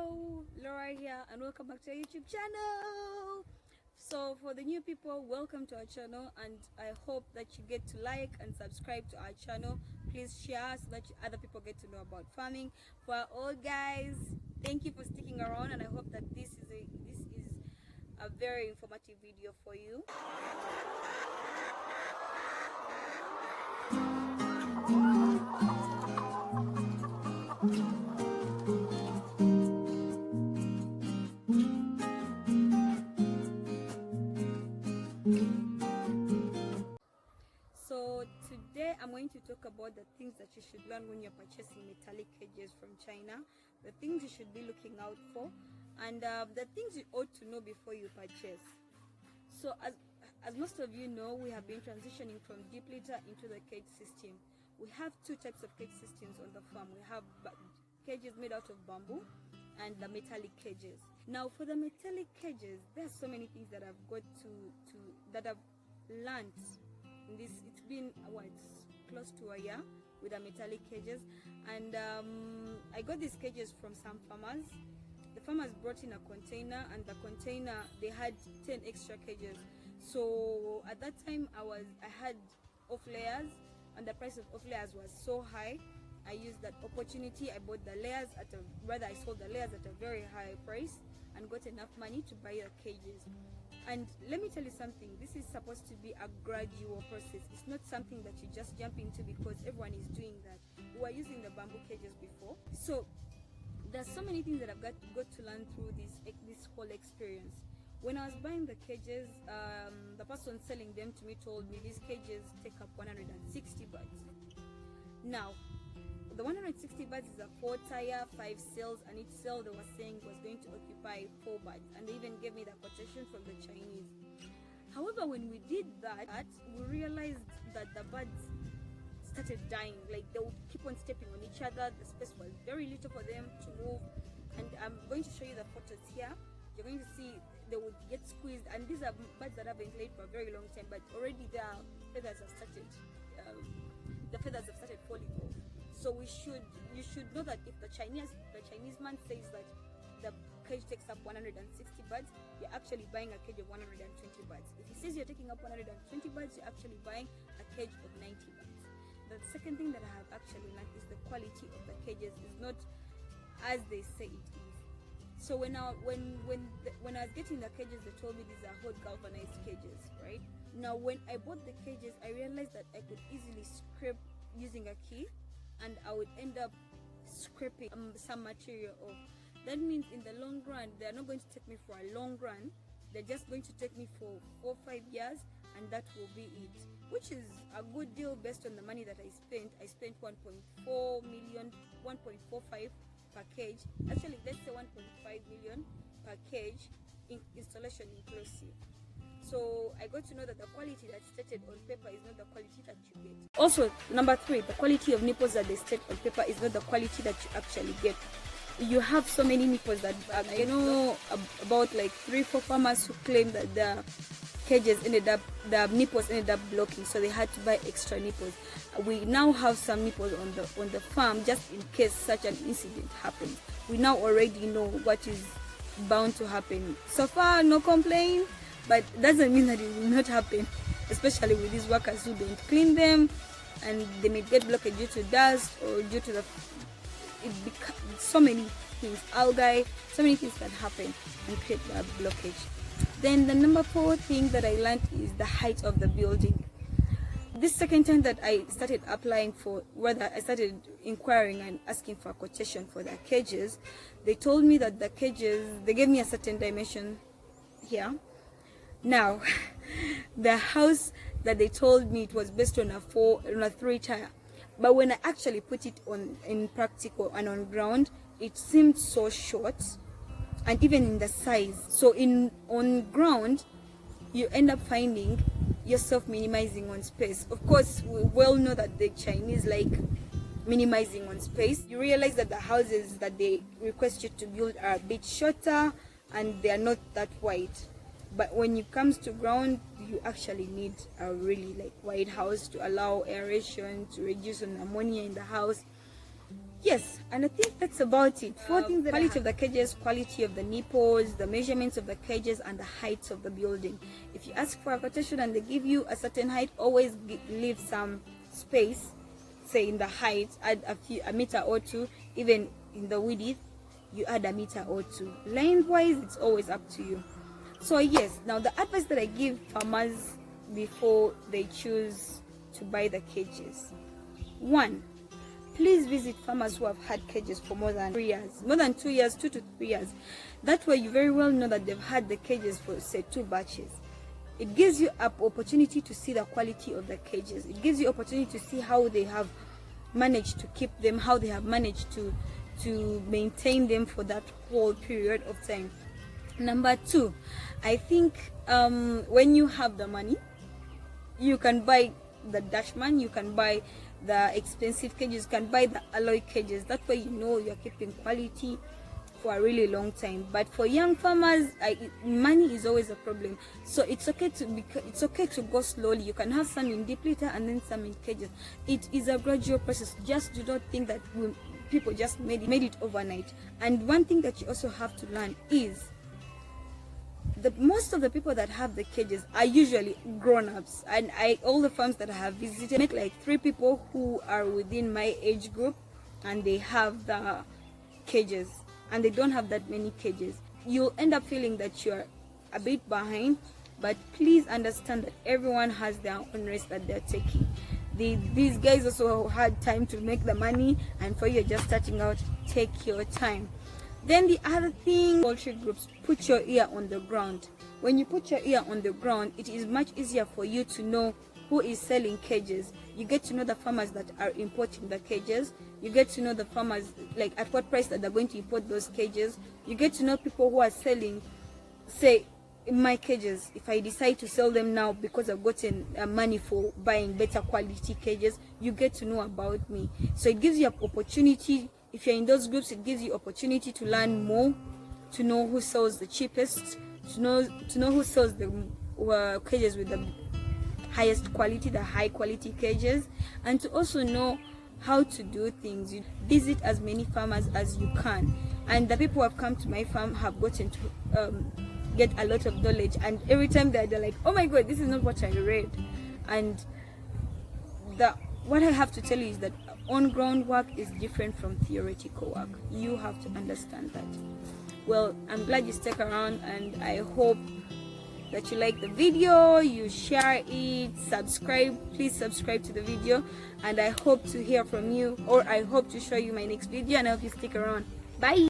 Hello, Laura here, and welcome back to our YouTube channel. So for the new people, welcome to our channel, and I hope that you get to like and subscribe to our channel. Please share so that other people get to know about farming. For our old guys, thank you for sticking around, and I hope that this is a very informative video for you. So today I'm going to talk about the things that you should learn when you're purchasing metallic cages from China, the things you should be looking out for, and the things you ought to know before you purchase. So as most of you know, we have been transitioning from deep litter into the cage system. We have two types of cage systems on the farm. We have cages made out of bamboo and the metallic cages. Now for the metallic cages, there are so many things that I've got that I've learned in this. It's been close to a year with the metallic cages, and I got these cages from some farmers. The farmers brought in a container, and the container, they had 10 extra cages. So at that time I had off layers, and the price of off layers was so high. I used that opportunity. I bought the layers I sold the layers at a very high price and got enough money to buy the cages. And let me tell you something, this is supposed to be a gradual process. It's not something that you just jump into because everyone is doing that. We were using the bamboo cages before. So there's so many things that I've got to learn through this whole experience. When I was buying the cages, the person selling them to me told me these cages take up 160 birds. Now, the 160 birds is a 4-tire, 5 cells, and each cell they were saying was going to occupy 4 birds, and they even gave me the quotation from the Chinese. However, when we did that, we realized that the birds started dying. Like, they would keep on stepping on each other. The space was very little for them to move, and I'm going to show you the photos here. You're going to see they would get squeezed, and these are birds that have been laid for a very long time, but already their feathers have started falling off. So you should know that if the Chinese man says that the cage takes up 160 birds, you're actually buying a cage of 120 birds. If he says you're taking up 120 birds, you're actually buying a cage of 90 birds. The second thing that I have actually learned is the quality of the cages is not as they say it is. So when I was getting the cages, they told me these are hot galvanized cages, right? Now when I bought the cages, I realized that I could easily scrape using a key, and I would end up scraping some material off. That means in the long run, they're not going to take me for a long run. They're just going to take me for 4 or 5 years, and that will be it, which is a good deal based on the money that I spent. I spent 1.4 million, 1.45 per cage. Actually, let's say 1.5 million per cage, installation inclusive. So I got to know that the quality that's stated on paper is not the quality that you get. Also, number 3, the quality of nipples that they state on paper is not the quality that you actually get. You have so many nipples that I know about, like 3-4 farmers who claim that the nipples ended up blocking, so they had to buy extra nipples. We now have some nipples on the farm just in case such an incident happens. We now already know what is bound to happen. So far, no complaint. But it doesn't mean that it will not happen, especially with these workers who don't clean them, and they may get blocked due to dust or due to so many things, algae, so many things can happen and create a blockage. Then the number 4 thing that I learned is the height of the building. This second time that I started I started inquiring and asking for a quotation for the cages, they told me that the cages, they gave me a certain dimension here. Now, the house that they told me, it was based on a 3-tire, but when I actually put it in practical and on ground, it seemed so short, and even in the size. So on ground, you end up finding yourself minimizing on space. Of course, we well know that the Chinese like minimizing on space. You realize that the houses that they request you to build are a bit shorter, and they are not that wide. But when it comes to ground, you actually need a really wide house to allow aeration, to reduce ammonia in the house. Yes, and I think that's about it. 4 things: quality of the cages, quality of the nipples, the measurements of the cages, and the heights of the building. If you ask for a quotation and they give you a certain height, always leave some space, say in the height, add a meter or two. Even in the width, you add a meter or two. Lengthwise, it's always up to you. So yes, now the advice that I give farmers before they choose to buy the cages: 1, please visit farmers who have had cages for more than 3 years, more than 2 years, 2 to 3 years. That way you very well know that they've had the cages for, say, 2 batches. It gives you an opportunity to see the quality of the cages. It gives you opportunity to see how they have managed to keep them, how they have managed to maintain them for that whole period of time. Number 2, I think when you have the money, you can buy the Dutchman, you can buy the expensive cages, you can buy the alloy cages. That way you know you're keeping quality for a really long time. But for young farmers, money is always a problem. So it's okay to go slowly. You can have some in deep litter and then some in cages. It is a gradual process. Just do not think that people just made it overnight. And one thing that you also have to learn is most of the people that have the cages are usually grown-ups, and all the farms that I have visited, met like 3 people who are within my age group and they have the cages, and they don't have that many cages. You'll end up feeling that you're a bit behind, but please understand that everyone has their own risk that they're taking. These guys also had time to make the money, and for you just starting out, take your time. Then the other thing, poultry groups, put your ear on the ground. When you put your ear on the ground, it is much easier for you to know who is selling cages. You get to know the farmers that are importing the cages. You get to know the farmers, like at what price that they're going to import those cages. You get to know people who are selling, say, in my cages. If I decide to sell them now because I've gotten money for buying better quality cages, you get to know about me. So it gives you an opportunity. If you're in those groups, it gives you opportunity to learn more, to know who sells the cheapest, to know who sells the cages with the highest quality, the high quality cages, and to also know how to do things. You visit as many farmers as you can, and the people who have come to my farm have gotten to get a lot of knowledge, and every time they're like, oh my god, this is not what I read. And what I have to tell you is that on-ground work is different from theoretical work. You have to understand that. Well, I'm glad you stuck around, and I hope that you like the video, you share it, subscribe. Please subscribe to the video, and I hope to hear from you, or I hope to show you my next video, and I hope you stick around. Bye.